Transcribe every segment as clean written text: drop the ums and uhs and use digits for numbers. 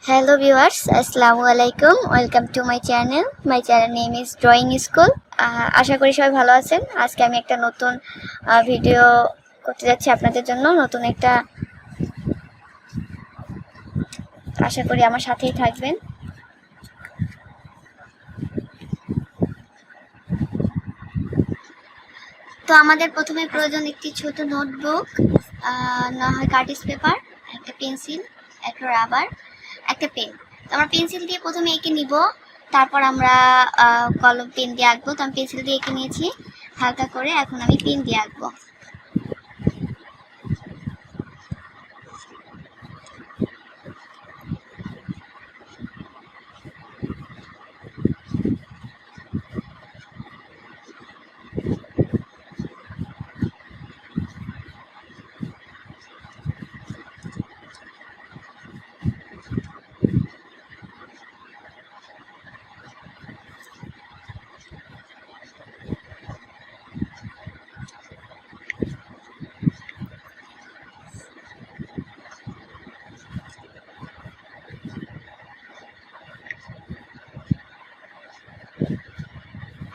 Hello viewers, Assalamu alaikum. Welcome to my channel. My channel name is Drawing School. আশা করি সবাই ভালো আছেন। আজকে আমি একটা নতুন ভিডিও করতে যাচ্ছি আপনাদের জন্য। নতুন একটা, আশা করি আমার সাথেই থাকবেন। তো আমাদের প্রথমে প্রয়োজন একটি ছোট নোটবুক, না হয় কার্টিস পেপার, একটা পেন্সিল, একটা রাবার, একটা পেন। তো আমরা পেন্সিল দিয়ে প্রথমে এঁকে নিব, তারপর আমরা কলম পেন দিয়ে আঁকবো। তো আমি পেন্সিল দিয়ে এঁকে নিয়েছি হালকা করে, এখন আমি পেন দিয়ে আঁকবো।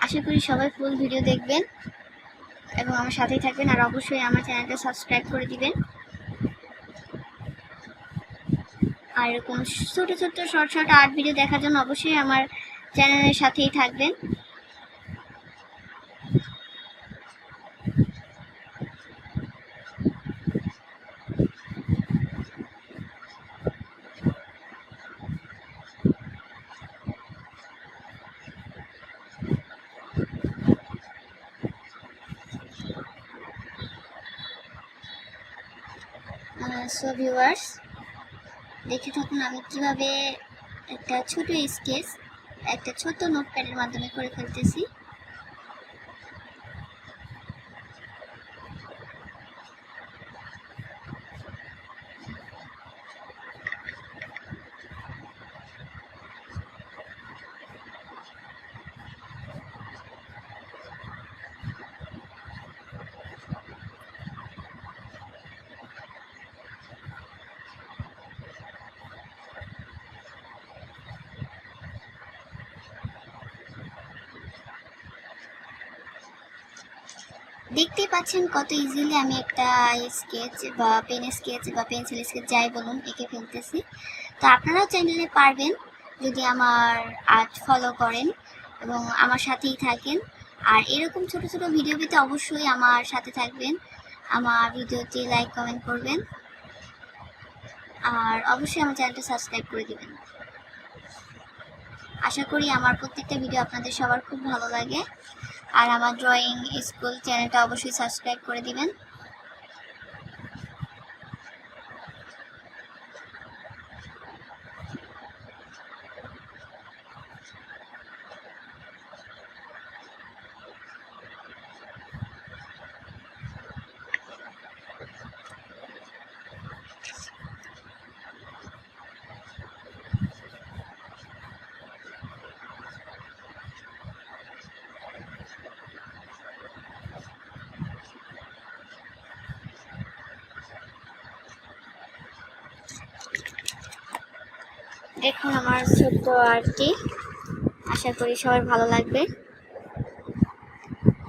আশা করি সবাই ফুল ভিডিও দেখবেন এবং আমার সাথেই থাকবেন, আর অবশ্যই আমার চ্যানেলটা সাবস্ক্রাইব করে দিবেন। আর এরকম ছোট ছোট শর্ট আর্ট ভিডিও দেখার জন্য অবশ্যই আমার চ্যানেলের সাথেই থাকবেন। সো ভিউয়ার্স, দেখে থাকুন আমি কিভাবে একটা ছোট স্কেচ একটা ছোট নোটপ্যাডের মাধ্যমে করে ফেলতেছি। দেখতেই পাচ্ছেন কত ইজিলি আমি একটা স্কেচ বা পেন স্কেচ বা পেন্সিল স্কেচ যাই বলুন এঁকে ফেলতেছি। তো আপনারাও চাইলে পারবেন যদি আমার আর্ট ফলো করেন এবং আমার সাথেই থাকেন। আর এরকম ছোট ছোট ভিডিও পেতে অবশ্যই আমার সাথে থাকবেন, আমার ভিডিওটি লাইক কমেন্ট করবেন, আর অবশ্যই আমার চ্যানেলটা সাবস্ক্রাইব করে দিবেন। আশা করি আমার প্রত্যেকটা ভিডিও আপনাদের সবার খুব ভালো লাগে, আর আমার ড্রয়িং স্কুল চ্যানেলটা অবশ্যই সাবস্ক্রাইব করে দিবেন। দেখুন আমার ছোট্ট আর্টটি, আশা করি সবার ভালো লাগবে।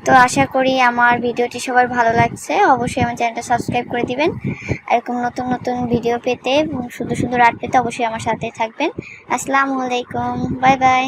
তো আশা করি আমার ভিডিওটি সবার ভালো লাগছে। অবশ্যই আমার চ্যানেলটা সাবস্ক্রাইব করে দিবেন। এরকম নতুন নতুন ভিডিও পেতে এবং সুন্দর সুন্দর আর্ট পেতে অবশ্যই আমার সাথে থাকবেন। আসসালামু আলাইকুম, বাই বাই।